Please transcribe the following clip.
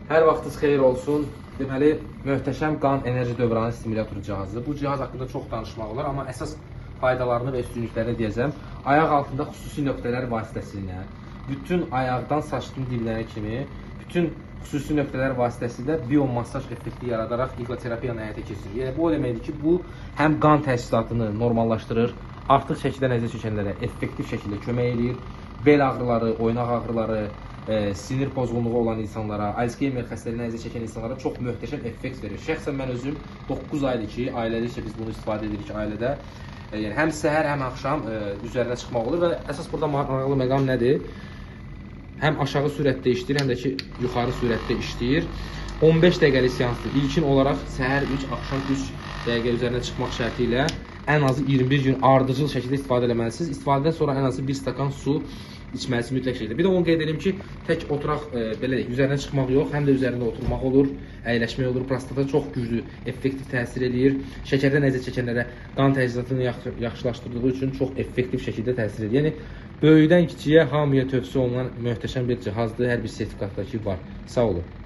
Hər vaxtınız xeyir olsun. Deməli, möhtəşəm qan enerji dövranı stimulyator cihazı. Bu cihaz haqqında çox danışmaq olar, amma əsas faydalarını və üstünlüklərini deyəcəm. Ayaq altında xüsusi nöqtələr vasitəsilə, bütün ayaqdan saçın diblərinə kimi, bütün xüsusi nöqtələr vasitəsilə biomassaj effekti yaradaraq iqloterapiyanı həyata keçirir. Yəni, bu o deməkdir ki, bu həm qan təchizatını normallaşdırır, artıq çəkidə nəzər çəkənlərə effektiv şəkildə kömək edir, bel ağrıları, oynaq ağrıları, sinir pozğunluğu olan insanlara, Alzheimer xəstəliyinə nəzər çəkən insanlara çox möhtəşəm effekt verir. Şəxsən mən özüm 9 aydır ki, ailəlikcə biz bunu istifadə edirik ailədə. Yəni, həm səhər, həm axşam üzərinə çıxmaq olur və əsas burada maraqlı məqam nədir? Həm aşağı sürətdə işləyir, həm də ki, yuxarı sürətdə işləyir. 15 dəqiqəlik seansdır. İlkin olaraq səhər 3, axşam 3 dəqiqə üzərinə çıxmaq şərti ilə ən azı 21 gün ardıcıl şəkildə istifadə etməlisiniz. İstifadədən sonra ən azı 1 stakan su içməlisiniz mütləq şəkildə. Bir də onu qeyd edim ki, tək oturaq, belə deyək, üzərinə çıxmaq yox, həm də üzərində oturmaq olur, əyləşmək olur. Prostata çox güclü, effektiv təsir edir. Şəkərdə nəzər çəkənlərə qan təchizatını yaxşılaşdırdığı üçün çox effektiv şəkildə təsir edir. Yəni, böyükdən kiçiyə hamıya tövsiyə olunan möhtəşəm bir cihazdır. Hər bir sertifikatdakı var. Sağ olun.